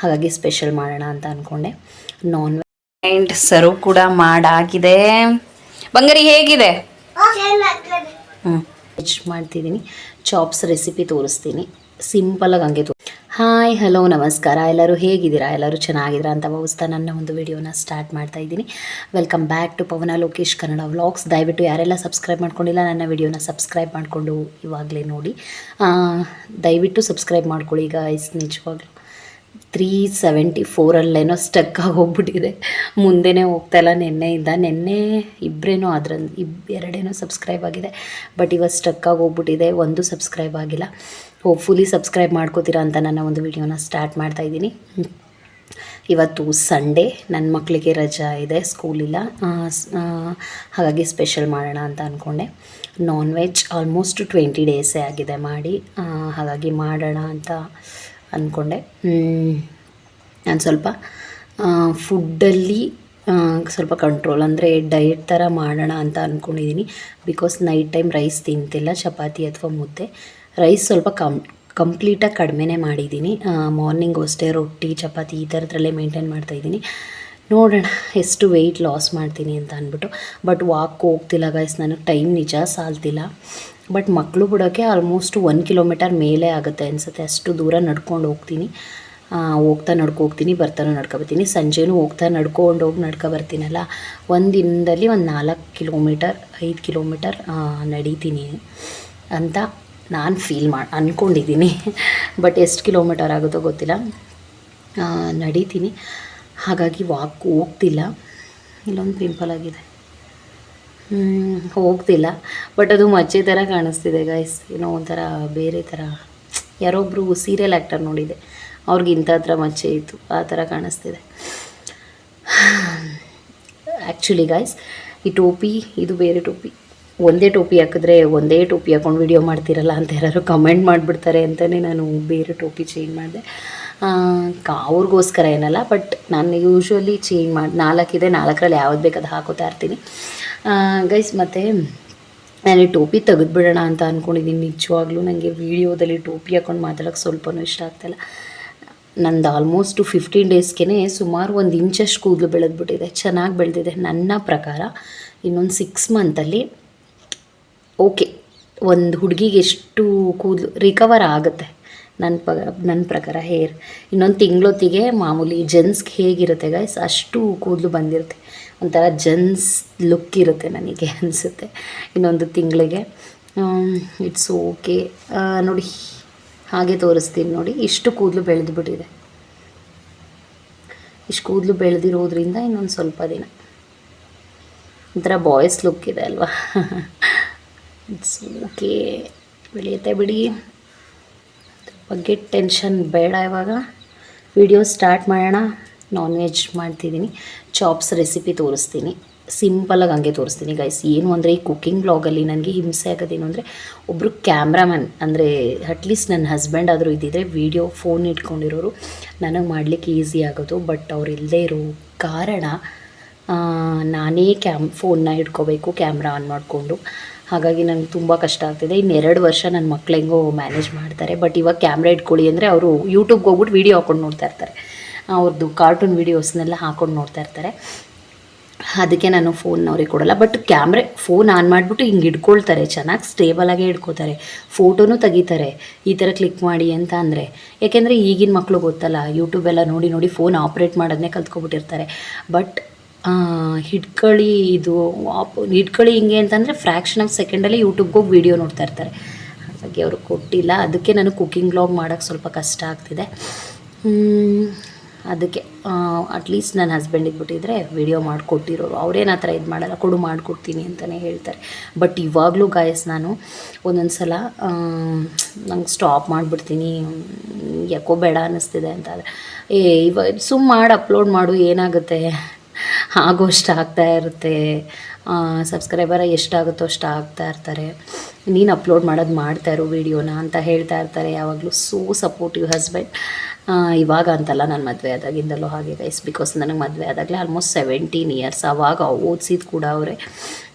ಹಾಗಾಗಿ ಸ್ಪೆಷಲ್ ಮಾಡೋಣ ಅಂತ ಅಂದ್ಕೊಂಡೆ. ನಾನ್ ವೆಜ್ ಸರ್ವ್ ಕೂಡ ಮಾಡಾಗಿದೆ. ಬಂಗಾರಿ ಹೇಗಿದೆ? ವೆಜ್ ಮಾಡ್ತಿದ್ದೀನಿ. ಚಾಪ್ಸ್ ರೆಸಿಪಿ ತೋರಿಸ್ತೀನಿ, ಸಿಂಪಲಾಗಿ ಹಂಗೆ ಹಾಯ್ ಹಲೋ ನಮಸ್ಕಾರ. ಎಲ್ಲರೂ ಹೇಗಿದ್ದೀರಾ? ಎಲ್ಲರೂ ಚೆನ್ನಾಗಿದ್ದೀರಾ ಅಂತ ಭಾವಿಸ್ತಾ ನನ್ನ ಒಂದು ವಿಡಿಯೋನ ಸ್ಟಾರ್ಟ್ ಮಾಡ್ತಾ ಇದ್ದೀನಿ. Welcome back to Pavana Lokesh Kannada vlogs. ದಯವಿಟ್ಟು ಯಾರೆಲ್ಲ ಸಬ್ಸ್ಕ್ರೈಬ್ ಮಾಡ್ಕೊಂಡಿಲ್ಲ ನನ್ನ ವಿಡಿಯೋನ ಸಬ್ಸ್ಕ್ರೈಬ್ ಮಾಡಿಕೊಂಡು ಇವಾಗಲೇ ನೋಡಿ. ದಯವಿಟ್ಟು ಸಬ್ಸ್ಕ್ರೈಬ್ ಮಾಡ್ಕೊಳ್ಳಿ ಗೈಸ್. ನಿಜವಾಗ್ಲೂ 374 ಸ್ಟಕ್ ಆಗೋಗ್ಬಿಟ್ಟಿದೆ, ಮುಂದೆನೇ ಹೋಗ್ತಾಯಿಲ್ಲ. ನೆನ್ನೆ ಇಬ್ಬರೇನೋ ಅದರಲ್ಲಿ ಎರಡೇನೋ ಸಬ್ಸ್ಕ್ರೈಬ್ ಆಗಿದೆ, ಬಟ್ ಇವತ್ತು ಸ್ಟಕ್ ಆಗೋಗ್ಬಿಟ್ಟಿದೆ, ಒಂದು ಸಬ್ಸ್ಕ್ರೈಬ್ ಆಗಿಲ್ಲ. ಹೋಪ್ಫುಲಿ ಸಬ್ಸ್ಕ್ರೈಬ್ ಮಾಡ್ಕೋತೀರಾ ಅಂತ ನನ್ನ ಒಂದು ವಿಡಿಯೋನ ಸ್ಟಾರ್ಟ್ ಮಾಡ್ತಾಯಿದ್ದೀನಿ. ಇವತ್ತು ಸಂಡೇ, ನನ್ನ ಮಕ್ಕಳಿಗೆ ರಜಾ ಇದೆ, ಸ್ಕೂಲಿಲ್ಲ, ಹಾಗಾಗಿ ಸ್ಪೆಷಲ್ ಮಾಡೋಣ ಅಂತ ಅಂದ್ಕೊಂಡೆ. ನಾನ್ ವೆಜ್ ಆಲ್ಮೋಸ್ಟ್ 20 ಡೇಸೇ ಆಗಿದೆ ಮಾಡಿ, ಹಾಗಾಗಿ ಮಾಡೋಣ ಅಂತ ಅಂದ್ಕೊಂಡೆ. ನಾನು ಸ್ವಲ್ಪ ಫುಡ್ಡಲ್ಲಿ ಸ್ವಲ್ಪ ಕಂಟ್ರೋಲ್, ಅಂದರೆ ಡಯಟ್ ಥರ ಮಾಡೋಣ ಅಂತ ಅಂದ್ಕೊಂಡಿದ್ದೀನಿ. ಬಿಕಾಸ್ ನೈಟ್ ಟೈಮ್ ರೈಸ್ ತಿಂತಿಲ್ಲ, ಚಪಾತಿ ಅಥವಾ ಮುದ್ದೆ. ರೈಸ್ ಸ್ವಲ್ಪ ಕಂಪ್ಲೀಟಾಗಿ ಕಡಿಮೆನೇ ಮಾಡಿದ್ದೀನಿ. ಮಾರ್ನಿಂಗು ಅಷ್ಟೇ ರೊಟ್ಟಿ ಚಪಾತಿ ಈ ಥರದ್ರಲ್ಲೇ ಮೇಂಟೈನ್ ಮಾಡ್ತಾಯಿದ್ದೀನಿ. ನೋಡೋಣ ಎಷ್ಟು ವೆಯ್ಟ್ ಲಾಸ್ ಮಾಡ್ತೀನಿ ಅಂತ ಅಂದ್ಬಿಟ್ಟು. ಬಟ್ ವಾಕ್ ಹೋಗ್ತಿಲ್ಲ ಗೈಸ್, ನನಗೆ ಟೈಮ್ ನಿಜ ಸಾಲ್ತಿಲ್ಲ. ಬಟ್ ಮಕ್ಕಳು ಬಿಡೋಕ್ಕೆ ಆಲ್ಮೋಸ್ಟ್ 1 ಕಿಲೋಮೀಟರ್ ಮೇಲೆ ಆಗುತ್ತೆ ಅನಿಸುತ್ತೆ, ಅಷ್ಟು ದೂರ ನಡ್ಕೊಂಡು ಹೋಗ್ತೀನಿ. ಹೋಗ್ತಾ ನಡ್ಕೋಗ್ತೀನಿ, ಬರ್ತಾನೂ ನಡ್ಕೊಬರ್ತೀನಿ. ಸಂಜೆನೂ ಹೋಗ್ತಾ ನಡ್ಕೊ ಬರ್ತೀನಲ್ಲ, ಒಂದು ದಿನದಲ್ಲಿ ಒಂದು 4 ಕಿಲೋಮೀಟರ್ 5 ಕಿಲೋಮೀಟರ್ ನಡೀತೀನಿ ಅಂತ ನಾನು ಅಂದ್ಕೊಂಡಿದ್ದೀನಿ. ಬಟ್ ಎಷ್ಟು ಕಿಲೋಮೀಟರ್ ಆಗುತ್ತೋ ಗೊತ್ತಿಲ್ಲ, ನಡೀತೀನಿ. ಹಾಗಾಗಿ ವಾಕ್ ಹೋಗ್ತಿಲ್ಲ. ಇಲ್ಲೊಂದು ಪಿಂಪಲ್ ಆಗಿದೆ, ಹೋಗ್ತಿಲ್ಲ. ಬಟ್ ಅದು ಮಚ್ಚೆ ಥರ ಕಾಣಿಸ್ತಿದೆ ಗೈಸ್, ಏನೋ ಒಂಥರ ಬೇರೆ ಥರ. ಯಾರೊಬ್ಬರು ಸೀರಿಯಲ್ ಆ್ಯಕ್ಟರ್ ನೋಡಿದೆ, ಅವ್ರಿಗೆ ಇಂಥ ಹತ್ರ ಮಚ್ಚೆ ಇತ್ತು, ಆ ಥರ ಕಾಣಿಸ್ತಿದೆ. ಆ್ಯಕ್ಚುಲಿ ಗೈಸ್, ಈ ಟೋಪಿ ಇದು ಬೇರೆ ಟೋಪಿ. ಒಂದೇ ಟೋಪಿ ಹಾಕಿದ್ರೆ ಒಂದೇ ಟೋಪಿ ಹಾಕೊಂಡು ವಿಡಿಯೋ ಮಾಡ್ತಿರಲ್ಲ ಅಂತ ಯಾರು ಕಮೆಂಟ್ ಮಾಡಿಬಿಡ್ತಾರೆ ಅಂತಲೇ ನಾನು ಬೇರೆ ಟೋಪಿ ಚೇಂಜ್ ಮಾಡಿದೆ. ಅವ್ರಿಗೋಸ್ಕರ ಏನಲ್ಲ, ಬಟ್ ನಾನು ಯೂಶ್ವಲಿ ಚೇಂಜ್ ಮಾಡಿ 4 ಇದೆ, 4ರಲ್ಲಿ ಯಾವ್ದು ಬೇಕಾದ ಹಾಕೋತಾ ಇರ್ತೀನಿ ಗೈಸ್. ಮತ್ತು ನಾನು ಟೋಪಿ ತೆಗೆದುಬಿಡೋಣ ಅಂತ ಅಂದ್ಕೊಂಡಿದ್ದೀನಿ. ನಿಜವಾಗ್ಲೂ ನನಗೆ ವೀಡಿಯೋದಲ್ಲಿ ಟೋಪಿ ಹಾಕೊಂಡು ಮಾತಾಡೋಕ್ಕೆ ಸ್ವಲ್ಪನೂ ಇಷ್ಟ ಆಗ್ತಾಯಿಲ್ಲ. ನಂದು ಆಲ್ಮೋಸ್ಟ್ 15 ಡೇಸ್ಗೆ ಸುಮಾರು 1 ಇಂಚಷ್ಟು ಕೂದಲು ಬೆಳೆದ್ಬಿಟ್ಟಿದೆ, ಚೆನ್ನಾಗಿ ಬೆಳೆದಿದೆ. ನನ್ನ ಪ್ರಕಾರ ಇನ್ನೊಂದು 6 ಮಂತಲ್ಲಿ ಓಕೆ, ಒಂದು ಹುಡುಗಿಗೆ ಎಷ್ಟು ಕೂದಲು ರಿಕವರ್ ಆಗುತ್ತೆ ನನ್ನ ಪ್ರಕಾರ ಹೇರ್. ಇನ್ನೊಂದು ತಿಂಗಳೊತ್ತಿಗೆ ಮಾಮೂಲಿ ಜೆಂಟ್ಸ್ಗೆ ಹೇಗಿರುತ್ತೆ ಗೈಸ್, ಅಷ್ಟು ಕೂದಲು ಬಂದಿರುತ್ತೆ, ಒಂಥರ ಜೆಂಟ್ಸ್ ಲುಕ್ ಇರುತ್ತೆ ನನಗೆ ಅನಿಸುತ್ತೆ ಇನ್ನೊಂದು ತಿಂಗಳಿಗೆ. It's okay. ನೋಡಿ ಹಾಗೆ ತೋರಿಸ್ತೀನಿ ನೋಡಿ, ಇಷ್ಟು ಕೂದಲು ಬೆಳೆದುಬಿಟ್ಟಿದೆ. ಇಷ್ಟು ಕೂದಲು ಬೆಳೆದಿರೋದ್ರಿಂದ ಇನ್ನೊಂದು ಸ್ವಲ್ಪ ದಿನ ಒಂಥರ ಬಾಯ್ಸ್ ಲುಕ್ ಇದೆ ಅಲ್ವಾ. ಇಟ್ಸ್ ಓಕೆ, ಬೆಳೆಯುತ್ತೆ ಬಿಡಿ, ಬಗ್ಗೆ ಟೆನ್ಷನ್ ಬೇಡ. ಇವಾಗ ವಿಡಿಯೋ ಸ್ಟಾರ್ಟ್ ಮಾಡೋಣ. ನಾನ್ ವೆಜ್ ಮಾಡ್ತಿದ್ದೀನಿ, ಚಾಪ್ಸ್ ರೆಸಿಪಿ ತೋರಿಸ್ತೀನಿ, ಸಿಂಪಲಾಗಿ ಹಂಗೆ ತೋರಿಸ್ತೀನಿ ಗೈಸ್. ಏನು ಅಂದರೆ ಈ ಕುಕ್ಕಿಂಗ್ ಬ್ಲಾಗಲ್ಲಿ ನನಗೆ ಹಿಂಸೆ ಆಗೋದೇನು ಅಂದರೆ, ಒಬ್ಬರು ಕ್ಯಾಮ್ರಾಮನ್, ಅಂದರೆ ಅಟ್ಲೀಸ್ಟ್ ನನ್ನ ಹಸ್ಬೆಂಡ್ ಆದರೂ ಇದ್ದಿದ್ದರೆ ವೀಡಿಯೋ ಫೋನ್ ಇಟ್ಕೊಂಡಿರೋರು ನನಗೆ ಮಾಡಲಿಕ್ಕೆ ಈಸಿ ಆಗೋದು. ಬಟ್ ಅವ್ರು ಇಲ್ಲದೇ ಇರೋ ಕಾರಣ ನಾನೇ ಫೋನ್ನ ಹಿಡ್ಕೋಬೇಕು ಕ್ಯಾಮ್ರಾ ಆನ್ ಮಾಡಿಕೊಂಡು. ಹಾಗಾಗಿ ನನಗೆ ತುಂಬ ಕಷ್ಟ ಆಗ್ತಿದೆ. ಇನ್ನು 2 ವರ್ಷ ನನ್ನ ಮಕ್ಳು ಹೆಂಗೋ ಮ್ಯಾನೇಜ್ ಮಾಡ್ತಾರೆ. ಬಟ್ ಇವಾಗ ಕ್ಯಾಮ್ರಾ ಇಟ್ಕೊಳ್ಳಿ ಅಂದರೆ ಅವರು ಯೂಟ್ಯೂಬ್ಗೆ ಹೋಗ್ಬಿಟ್ಟು ವೀಡಿಯೋ ಹಾಕ್ಕೊಂಡು ನೋಡ್ತಾ ಇರ್ತಾರೆ, ಅವ್ರದ್ದು ಕಾರ್ಟೂನ್ ವೀಡಿಯೋಸ್ನೆಲ್ಲ ಹಾಕ್ಕೊಂಡು ನೋಡ್ತಾ ಇರ್ತಾರೆ. ಅದಕ್ಕೆ ನಾನು ಫೋನ್ ಅವ್ರಿಗೆ ಕೊಡೋಲ್ಲ. ಬಟ್ ಫೋನ್ ಆನ್ ಮಾಡಿಬಿಟ್ಟು ಹಿಂಗೆ ಇಟ್ಕೊಳ್ತಾರೆ, ಚೆನ್ನಾಗಿ ಸ್ಟೇಬಲಾಗೇ ಇಟ್ಕೋತಾರೆ, ಫೋಟೋನೂ ತೆಗಿತಾರೆ ಈ ಥರ ಕ್ಲಿಕ್ ಮಾಡಿ ಅಂತ ಅಂದರೆ. ಯಾಕೆಂದರೆ ಈಗಿನ ಮಕ್ಕಳು ಗೊತ್ತಲ್ಲ, ಯೂಟ್ಯೂಬೆಲ್ಲ ನೋಡಿ ನೋಡಿ ಫೋನ್ ಆಪ್ರೇಟ್ ಮಾಡೋದನ್ನೇ ಕಲ್ತ್ಕೊಬಿಟ್ಟಿರ್ತಾರೆ. ಬಟ್ ಹಿಡ್ಕೊಳ್ಳಿ ಹಿಂಗೆ ಅಂತಂದರೆ ಫ್ರ್ಯಾಕ್ಷನ್ ಆಫ್ ಸೆಕೆಂಡಲ್ಲಿ ಯೂಟ್ಯೂಬ್ಗೆ ಹೋಗಿ ವೀಡಿಯೋ ನೋಡ್ತಾ ಇರ್ತಾರೆ. ಹಾಗಾಗಿ ಅವರು ಕೊಟ್ಟಿಲ್ಲ. ಅದಕ್ಕೆ ನಾನು ಕುಕ್ಕಿಂಗ್ ಬ್ಲಾಗ್ ಮಾಡೋಕ್ಕೆ ಸ್ವಲ್ಪ ಕಷ್ಟ ಆಗ್ತಿದೆ. ಅದಕ್ಕೆ ಅಟ್ಲೀಸ್ಟ್ ನನ್ನ ಹಸ್ಬೆಂಡ್ ಇದ್ಬಿಟ್ಟಿದ್ರೆ ವೀಡಿಯೋ ಮಾಡಿಕೊಟ್ಟಿರೋರು, ಅವ್ರೇನು ಆ ಥರ ಇದು ಮಾಡಲ್ಲ, ಮಾಡಿಕೊಡ್ತೀನಿ ಅಂತಲೇ ಹೇಳ್ತಾರೆ. ಬಟ್ ಇವಾಗಲೂ ಗಾಯಸ್ ನಾನು ಒಂದೊಂದು ಸಲ ನಂಗೆ ಸ್ಟಾಪ್ ಮಾಡಿಬಿಡ್ತೀನಿ, ಯಾಕೋ ಬೇಡ ಅನ್ನಿಸ್ತಿದೆ ಅಂತಾದರೆ. ಸುಮ್ಮ ಮಾಡಿ ಅಪ್ಲೋಡ್ ಮಾಡು, ಏನಾಗುತ್ತೆ, ಆಗೋಷ್ಟು ಆಗ್ತಾ ಇರುತ್ತೆ. ಸಬ್ಸ್ಕ್ರೈಬರ ಎಷ್ಟಾಗುತ್ತೋ ಅಷ್ಟು ಆಗ್ತಾ ಇರ್ತಾರೆ, ನೀನು ಅಪ್ಲೋಡ್ ಮಾಡೋದು ಮಾಡ್ತಾಯಿರೋ ವೀಡಿಯೋನ ಅಂತ ಹೇಳ್ತಾ ಇರ್ತಾರೆ ಯಾವಾಗಲೂ. So supportive husband. ಇವಾಗ ಅಂತಲ್ಲ, ನಾನು ಮದುವೆ ಆದಾಗಿಂದಲೂ ಹಾಗೆ ಗೈಸ್. ಬಿಕಾಸ್ ನನಗೆ ಮದುವೆ ಆದಾಗಲೇ ಆಲ್ಮೋಸ್ಟ್ 17 ಇಯರ್ಸ್. ಆವಾಗ ಓದಿಸಿದ್ದು ಕೂಡ ಅವರೇ.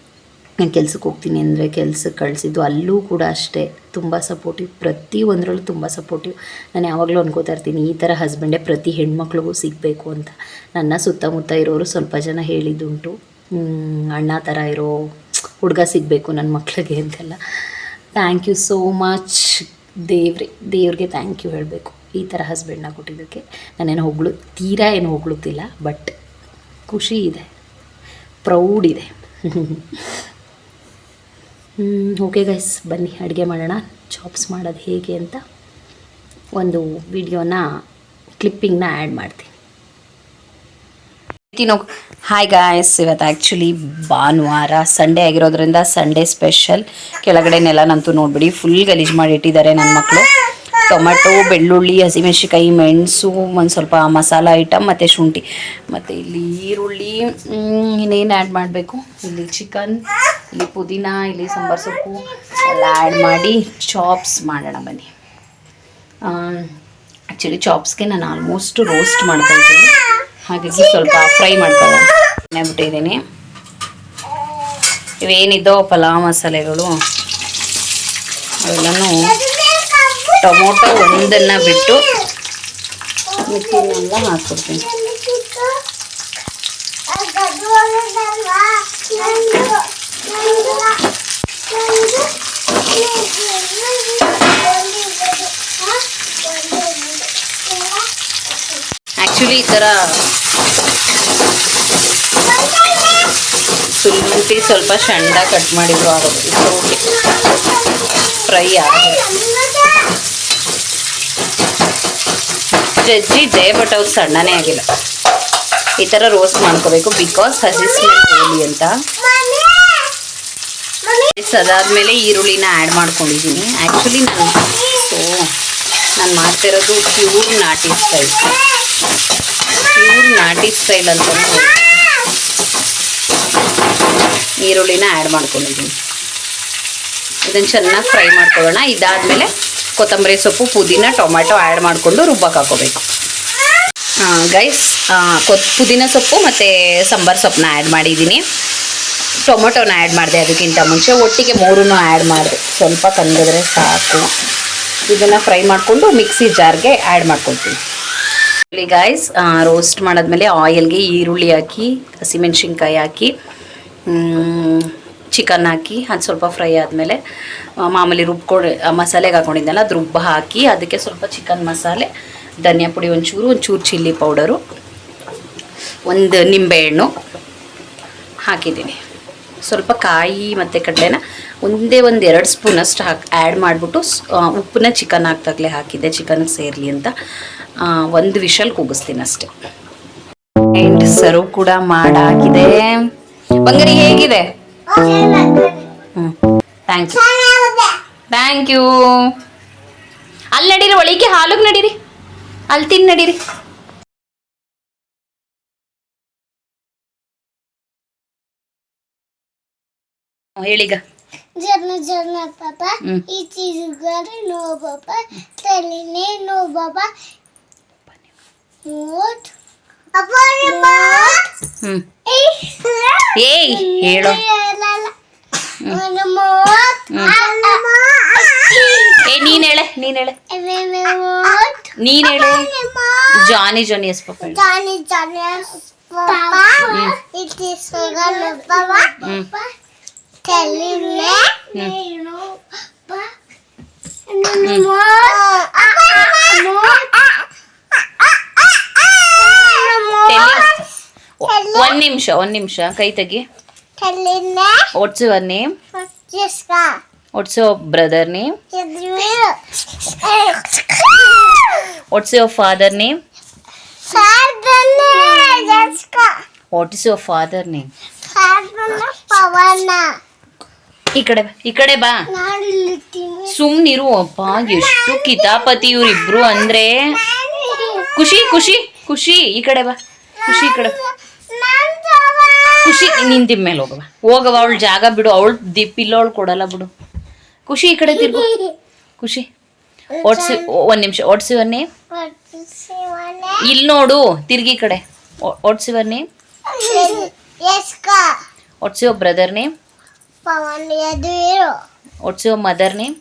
ನಾನು ಕೆಲ್ಸಕ್ಕೆ ಹೋಗ್ತೀನಿ ಅಂದರೆ ಕೆಲ್ಸಕ್ಕೆ ಕಳಿಸಿದ್ದು ಅಲ್ಲೂ ಕೂಡ ಅಷ್ಟೇ ತುಂಬ ಸಪೋರ್ಟಿವ್, ಪ್ರತಿ ಒಂದರಲ್ಲೂ ತುಂಬ ಸಪೋರ್ಟಿವ್. ನಾನು ಯಾವಾಗಲೂ ಅನ್ಕೋತಾ ಇರ್ತೀನಿ ಈ ಥರ ಹಸ್ಬೆಂಡೇ ಪ್ರತಿ ಹೆಣ್ಮಕ್ಳಿಗೂ ಸಿಗಬೇಕು ಅಂತ. ನನ್ನ ಸುತ್ತಮುತ್ತ ಇರೋರು ಸ್ವಲ್ಪ ಜನ ಹೇಳಿದ್ದುಂಟು, ಅಣ್ಣ ಥರ ಇರೋ ಹುಡುಗ ಸಿಗಬೇಕು ನನ್ನ ಮಕ್ಕಳಿಗೆ ಅಂತೆಲ್ಲ. ಥ್ಯಾಂಕ್ ಯು ಸೋ ಮಚ್ ದೇವ್ರಿಗೆ ಥ್ಯಾಂಕ್ ಯು ಹೇಳಬೇಕು ಈ ಥರ ಹಸ್ಬೆಂಡ್ನ ಕೊಟ್ಟಿದ್ದಕ್ಕೆ. ನಾನೇನು ತೀರಾ ಏನು ಹೊಗಳುತ್ತಿಲ್ಲ, ಬಟ್ ಖುಷಿ ಇದೆ, ಪ್ರೌಡ್ ಇದೆ. ಓಕೆ ಗೈಸ್, ಬನ್ನಿ ಅಡುಗೆ ಮಾಡೋಣ. ಚಾಪ್ಸ್ ಮಾಡೋದು ಹೇಗೆ ಅಂತ ಒಂದು ವಿಡಿಯೋನ ಕ್ಲಿಪ್ಪಿಂಗ್ನ ಆ್ಯಡ್ ಮಾಡ್ತೀನಿ. ಹಾಯ್ ಗಾಯ್ಸ್, ಇವತ್ತು ಆ್ಯಕ್ಚುಲಿ ಭಾನುವಾರ ಸಂಡೇ ಆಗಿರೋದ್ರಿಂದ ಸಂಡೇ ಸ್ಪೆಷಲ್. ಕೆಳಗಡೆನೆಲ್ಲನಂತೂ ನೋಡ್ಬಿಡಿ ಫುಲ್ ಗಲೀಜು ಮಾಡಿ ಇಟ್ಟಿದ್ದಾರೆ ನನ್ನ ಮಕ್ಕಳು. ಟೊಮೆಟೊ, ಬೆಳ್ಳುಳ್ಳಿ, ಹಸಿಮೆಣ್ಸಿಕಾಯಿ, ಮೆಣಸು, ಒಂದು ಸ್ವಲ್ಪ ಮಸಾಲ ಐಟಮ್ ಮತ್ತು ಶುಂಠಿ, ಮತ್ತು ಇಲ್ಲಿ ಈರುಳ್ಳಿ, ಇನ್ನೇನು ಆ್ಯಡ್ ಮಾಡಬೇಕು, ಇಲ್ಲಿ ಚಿಕನ್, ಇಲ್ಲಿ ಪುದೀನ, ಇಲ್ಲಿ ಸಾಂಬಾರು ಸೊಪ್ಪು ಎಲ್ಲ ಆ್ಯಡ್ ಮಾಡಿ ಚಾಪ್ಸ್ ಮಾಡೋಣ ಬನ್ನಿ. ಆ್ಯಕ್ಚುಲಿ ಚಾಪ್ಸ್ಗೆ ನಾನು ಆಲ್ಮೋಸ್ಟ್ ರೋಸ್ಟ್ ಮಾಡ್ಕೊಳ್ತೀನಿ, ಹಾಗಾಗಿ ಸ್ವಲ್ಪ ಫ್ರೈ ಮಾಡ್ಕೊಳ್ಳೋಣ ಬಿಟ್ಟಿದ್ದೀನಿ. ಇವೇನಿದ್ದೋ ಪಲಾವ್ ಮಸಾಲೆಗಳು ಅವೆಲ್ಲನೂ ಟೊಮೊಟೊ ಒಂದನ್ನು ಬಿಟ್ಟು ಮಿಕ್ಕಿನೆಲ್ಲ ಹಾಕ್ಕೊಡ್ತೀನಿ. ಆ್ಯಕ್ಚುಲಿ ಈ ಥರ ಶುಂಠಿ ಸ್ವಲ್ಪ ಸಣ್ಣ ಕಟ್ ಮಾಡಿದ್ರು ಆಗುತ್ತೆ, ಫ್ರೈ ಆಗುತ್ತೆ. ಜಜ್ಜಿದ್ದೆ ಬಟ್ ಅವ್ರು ಸಣ್ಣನೇ ಆಗಿಲ್ಲ. ಈ ಥರ ರೋಸ್ಟ್ ಮಾಡ್ಕೋಬೇಕು, ಬಿಕಾಸ್ ಹಸಿ ಸ್ಮೆಲ್ ಹೋಗಲಿ ಅಂತ. ಅದಾದಮೇಲೆ ಈರುಳ್ಳಿನ ಆ್ಯಡ್ ಮಾಡ್ಕೊಂಡಿದ್ದೀನಿ. ಆ್ಯಕ್ಚುಲಿ ನಾನು ಮಾಡ್ತಿರೋದು ಪ್ಯೂರ್ ನಾಟಿ ಸ್ಟೈಲ್ ಅಂತ ಈರುಳ್ಳಿನ ಆ್ಯಡ್ ಮಾಡ್ಕೊಂಡಿದ್ದೀನಿ. ಇದನ್ನು ಚೆನ್ನಾಗಿ ಫ್ರೈ ಮಾಡ್ಕೊಳ್ಳೋಣ. ಇದಾದಮೇಲೆ ಕೊತ್ತಂಬರಿ ಸೊಪ್ಪು, ಪುದೀನ, ಟೊಮೆಟೊ ಆ್ಯಡ್ ಮಾಡಿಕೊಂಡು ರುಬ್ಬಕ್ಕೆ ಹಾಕೋಬೇಕು. ಗೈಸ್, ಪುದೀನ ಸೊಪ್ಪು ಮತ್ತು ಸಾಂಬಾರು ಸೊಪ್ಪನ್ನ ಆ್ಯಡ್ ಮಾಡಿದ್ದೀನಿ. ಟೊಮೆಟೊನ ಆ್ಯಡ್ ಮಾಡಿದೆ ಅದಕ್ಕಿಂತ ಮುಂಚೆ, ಒಟ್ಟಿಗೆ ಮೂರನ್ನು ಆ್ಯಡ್ ಮಾಡಿದೆ. ಸ್ವಲ್ಪ ಕನ್ಗಿದ್ರೆ ಸಾಕು. ಇದನ್ನು ಫ್ರೈ ಮಾಡಿಕೊಂಡು ಮಿಕ್ಸಿ ಜಾರ್ಗೆ ಆ್ಯಡ್ ಮಾಡ್ಕೊಳ್ತೀನಿ. ಇಲ್ಲಿ ಗೈಸ್, ರೋಸ್ಟ್ ಮಾಡಾದ್ಮೇಲೆ ಆಯಿಲ್ಗೆ ಈರುಳ್ಳಿ ಹಾಕಿ, ಹಸಿಮೆಣ್ಸಿನ್ಕಾಯಿ ಹಾಕಿ, ಚಿಕನ್ ಹಾಕಿ, ಅದು ಸ್ವಲ್ಪ ಫ್ರೈ ಆದಮೇಲೆ ಮಾಮೂಲಿ ರುಬ್ಕೊಂಡು ಮಸಾಲೆಗೆ ಹಾಕ್ಕೊಂಡಿದ್ದೆನಲ್ಲ ಅದು ರುಬ್ಬ ಹಾಕಿ, ಅದಕ್ಕೆ ಸ್ವಲ್ಪ ಚಿಕನ್ ಮಸಾಲೆ, ಧನಿಯಾ ಪುಡಿ ಒಂಚೂರು ಚಿಲ್ಲಿ ಪೌಡರು, ಒಂದು ನಿಂಬೆಹಣ್ಣು ಹಾಕಿದ್ದೀನಿ. ಸ್ವಲ್ಪ ಕಾಯಿ ಮತ್ತು ಕಡಲೆನ ಒಂದು 2 ಸ್ಪೂನಷ್ಟು ಆ್ಯಡ್ ಮಾಡಿಬಿಟ್ಟು ಉಪ್ಪನ್ನ ಚಿಕನ್ ಹಾಕ್ದಾಗಲೇ ಹಾಕಿದ್ದೆ, ಚಿಕನ್ಗೆ ಸೇರಲಿ ಅಂತ. 1 ವಿಷಲ್ ಕೂಗಿಸ್ತೀನಿ ಅಷ್ಟೆ. ಆ್ಯಂಡ್ ಸರ್ವ್ ಕೂಡ ಮಾಡಾಕಿದೆ. ಬಂಗಾರಿ ಹೇಗಿದೆ? Thank you. ಅಲ್ಲಿ ನಡೀರಿ, ಒಳಗೆ ಹಾಲಿಗೆ ನಡೀರಿ, ಅಲ್ಲಿ ತಿನ್ ನಡೀರಿ. ಹೇಳಿಗ जर्न पापा ये चीज करे नो पापा तेलिने नो पापा मोट अपने मोट ಏಯ್ ಹೇಳು. ನೀನ್ ಹೇಳೆ Johnny yes papa it is papa teline no papa ಒಂದ್ ನಿಮಿಷ ಕೈ ತೆಗಿ. What's your name? Jessica. What's your brother name? What's your father name? Jessica. What is your father name? Pavana. ಈ ಕಡೆ ಬಾ. ಸುಮ್ನಿರು ಅಪ್ಪ, ಎಷ್ಟು ಕಿತಾಪತಿ ಇವ್ರಿಬ್ರು ಅಂದ್ರೆ. ಖುಷಿ ಈ ಕಡೆ ಬಾ. ಖುಷಿ ಈ ಕಡೆ ಖುಷಿ ನಿಂತಿನ ಮೇಲೆ ಹೋಗವ ಅವಳು ಜಾಗ ಬಿಡು, ಅವಳು ಪಿಲ್ಲೋಳು ಕೊಡಲ್ಲ ಬಿಡು. ಖುಷಿ ಈ ಕಡೆ ತಿರ್ಗು. ಖುಷಿ ಒಂದ್ ನಿಮಿಷ. ಓಡ್ಸಿ ನೇಮ್ ಇಲ್ಲಿ ನೋಡು, ತಿರ್ಗಿ ಈ ಕಡೆ. ಓಡ್ಸಿ name. What's your brother name? Pavan Yaduveer. What's your mother name?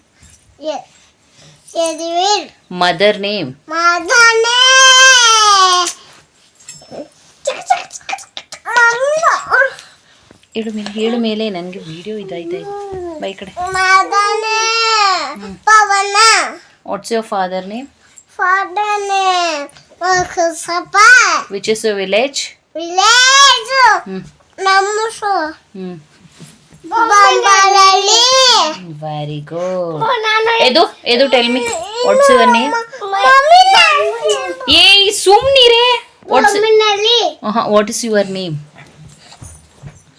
Yaduveer. Mother name? ಮದನೆ. ಹೇಳು ಮೇಲೆ ನನಗೆ ವಿಡಿಯೋ ಇದಾಯ್ತು ಬೈ ಕಡೆ. ಮದನೆ. ಪವನ. What's your father name? Father name ಸಪ್ಪ. Which is your village? Village ನಮ್ಮಸು ಬಂಬಾಲಲ್ಲಿ. Very good. ಎದು tell me what's your name? ಏಯ್ ಸುಮ್ನಿರೇ. What is your name?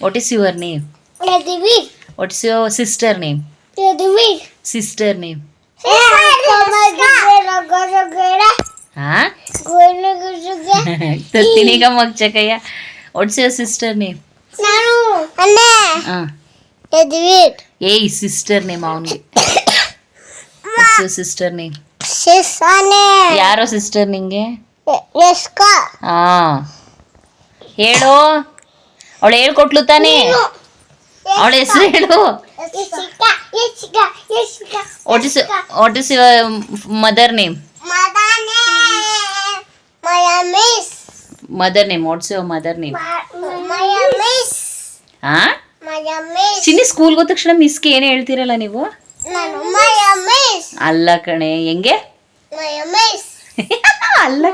What is your name? Yaduveer. What's your sister name? Yaduveer. Sister name? ಹಾ ತತ್ತಿನಿಗ ಮಗ್ಚಕಯ್ಯ. What's your sister name? ನಾನು ಅಣ್ಣ ಯದುವೀರ್. ಏಯ್ ಸಿಸ್ಟರ್ ನೇಮ್ ಅವನಿಗೆ. What's your sister name? ಶಿಸಾನೆ. ಯಾರೋ ಸಿಸ್ಟರ್ ನಿಂಗೆ? ಯಸ್ಕಾ. ಹಾ ಹೇಳು. ಅವಳು ಹೇಳ್ಕೊಟ್ಲು ತಾನೇ, ಅವಳ ಹೆಸರು ಹೇಳು. Yashika. Yashika. Yashika. What is your mother name? ಮದನೆ. ಮಯ miss. Mother name. What's your mother name? ಮಯ ಮಿಸ್. ಹಾ ಮಯ ಮಿಸ್. ಚಿನ್ನಿ ಸ್ಕೂಲ್ಗೆ ಹೋದ ತಕ್ಷಣ ಮಿಸ್ಗೆ ಏನು ಹೇಳ್ತೀರಲ್ಲ ನೀವು? ನಾನು ಮಯ ಮಿಸ್. ಅಲ್ಲ ಕಣೆ, ಹೆಂಗೆ? ಮಯ ಮಿಸ್. ಅಲ್ಲ,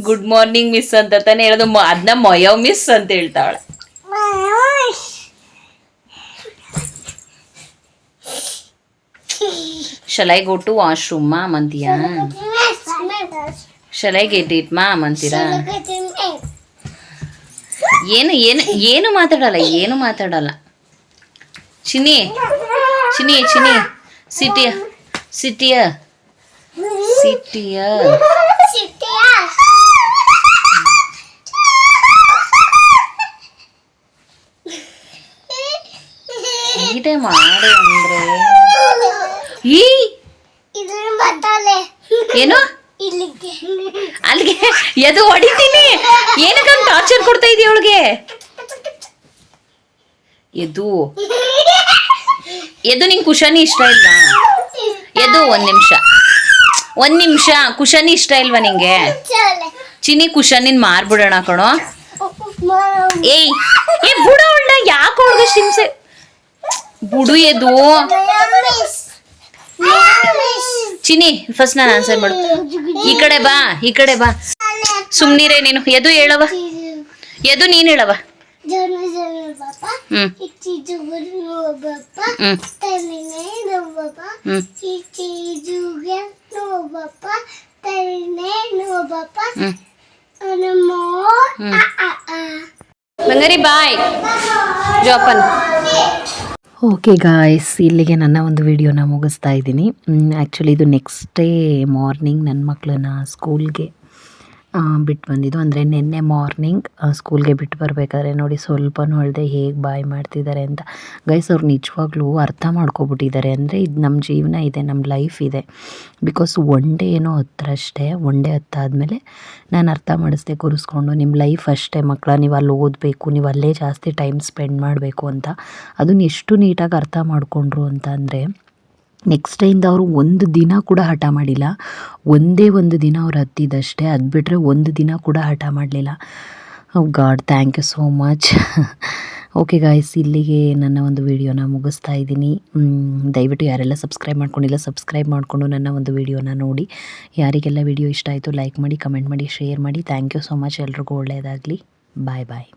ಗುಡ್ ಮಾರ್ನಿಂಗ್ ಮಿಸ್ ಅಂತ ತಾನೇ ಹೇಳೋದು. ಅದನ್ನ ಮೊಯವ್ ಮಿಸ್ ಅಂತ ಹೇಳ್ತಾವಳೆ. ಮಯ miss. Shall I go to washroom mom ಅಂತೀಯಾ? Shall I get it mom ಅಂತೀರಾ? ಏನು ಮಾತಾಡಲ್ಲ, ಏನು ಮಾತಾಡಲ್ಲ. ಚಿನ್ನಿ ಚಿನ್ನಿ ಚಿನ್ನಿ ಸಿಟಿಯ ಸಿಟಿಯ ಸಿಟಿಯ ಸಿಟಿಯಾ. ಇದೆ ಮಾಡು ಅಂದ್ರೆ ಈ ಇದನ್ನ ಬತ್ತಲೆ ಏನು ಇಲ್ಲಿಗೆ ಅಲ್ಲಿಗೆ ಎದು ಹೊಡಿತೀನಿ. ಏನಕ್ಕೆ ಟಾರ್ಚರ್ ಕೊಡ್ತಾ ಇದೀಯ ಅವಳಿಗೆ? ಎದು ಎದು ನಿಂಗೆ ಕುಶನಿ ಇಷ್ಟ ಇಲ್ವಾ? ಎದು ಒಂದ್ ನಿಮಿಷ ಕುಶನಿ ಇಷ್ಟ ಇಲ್ವಾ ನಿಂಗೆ? ಚಿನ್ನಿ ಕುಶನಿನ್ ಮಾರ್ಬಿಡೋಣ ಕಣೋ. ಏಯ್ ಏ ಬುಡ ಅವಳನ್ನ ಯಾಕೆ ಅವಳಿಗೆ ಹಿಂಸೆ? ಬುಡು ಎದು. ಚಿನ್ನಿ ಫಸ್ಟ್ ನಾನು ಆನ್ಸರ್ ಮಾಡು. ಈ ಕಡೆ ಬಾ ಸುಮ್ನಿರೇ ನೀನು. ಎದು ಹೇಳವ, ಎದು ನೀನ್ ಹೇಳವ. ಹ್ಮ್ ಬಂಗಾರಿ ಬಾಯ್ ಜೋಪನ್. ಓಕೆ ಗಾಯ್ಸ್, ಇಲ್ಲಿಗೆ ನನ್ನ ಒಂದು ವಿಡಿಯೋನ ಮುಗಿಸ್ತಾ ಇದ್ದೀನಿ. ಆ್ಯಕ್ಚುಲಿ ಇದು ನೆಕ್ಸ್ಟ್ ಡೇ ಮಾರ್ನಿಂಗ್ ನನ್ನ ಮಕ್ಕಳನ್ನ ಸ್ಕೂಲ್ಗೆ ಬಿಟ್ಟು ಬಂದಿದ್ದು. ಅಂದರೆ ನಿನ್ನೆ ಮಾರ್ನಿಂಗ್ ಸ್ಕೂಲ್ಗೆ ಬಿಟ್ಟು ಬರಬೇಕಾದ್ರೆ ನೋಡಿ ಸ್ವಲ್ಪನೂ ಅಳದೆ ಹೇಗೆ ಬಾಯ್ ಮಾಡ್ತಿದ್ದಾರೆ ಅಂತ. ಗೈಸ್ ಅವ್ರು ನಿಜವಾಗ್ಲೂ ಅರ್ಥ ಮಾಡ್ಕೊಬಿಟ್ಟಿದ್ದಾರೆ. ಅಂದರೆ ಇದು ನಮ್ಮ ಜೀವನ ಇದೆ, ನಮ್ಮ ಲೈಫ್ ಇದೆ. ಬಿಕಾಸ್ ಒನ್ ಡೇ ಏನೋ ಹತ್ತರಷ್ಟೇ, ಒನ್ ಡೇ ಹತ್ತಾದಮೇಲೆ ನಾನು ಅರ್ಥ ಮಾಡಿಸ್ದೆ ಕೂರಿಸ್ಕೊಂಡು, ನಿಮ್ಮ ಲೈಫ್ ಅಷ್ಟೇ ಮಕ್ಕಳ, ನೀವು ಅಲ್ಲಿ ಓದಬೇಕು, ನೀವು ಅಲ್ಲೇ ಜಾಸ್ತಿ ಟೈಮ್ ಸ್ಪೆಂಡ್ ಮಾಡಬೇಕು ಅಂತ. ಅದನ್ನ ಎಷ್ಟು ನೀಟಾಗಿ ಅರ್ಥ ಮಾಡಿಕೊಂಡ್ರು ಅಂತ ಅಂದರೆ, ನೆಕ್ಸ್ಟ್ ಡೇಯಿಂದ ಅವರು ಒಂದು ದಿನ ಕೂಡ ಹಠ ಮಾಡಿಲ್ಲ. ಒಂದೇ ಒಂದು ದಿನ ಅವ್ರು ಹತ್ತಿದ್ದಷ್ಟೇ, ಅದು ಬಿಟ್ಟರೆ ಒಂದು ದಿನ ಕೂಡ ಹಠ ಮಾಡಲಿಲ್ಲ. Oh God, thank you so much. Okay guys, ಇಲ್ಲಿಗೆ ನನ್ನ ಒಂದು ವಿಡಿಯೋನ ಮುಗಿಸ್ತಾ ಇದ್ದೀನಿ. ದಯವಿಟ್ಟು ಯಾರೆಲ್ಲ ಸಬ್ಸ್ಕ್ರೈಬ್ ಮಾಡ್ಕೊಂಡಿಲ್ಲ ಸಬ್ಸ್ಕ್ರೈಬ್ ಮಾಡಿಕೊಂಡು ನನ್ನ ಒಂದು ವಿಡಿಯೋನ ನೋಡಿ. ಯಾರಿಗೆಲ್ಲ ವಿಡಿಯೋ ಇಷ್ಟ ಆಯಿತು ಲೈಕ್ ಮಾಡಿ, ಕಮೆಂಟ್ ಮಾಡಿ, ಶೇರ್ ಮಾಡಿ. Thank you so much. ಎಲ್ರಿಗೂ ಒಳ್ಳೆಯದಾಗಲಿ. ಬಾಯ್ ಬಾಯ್.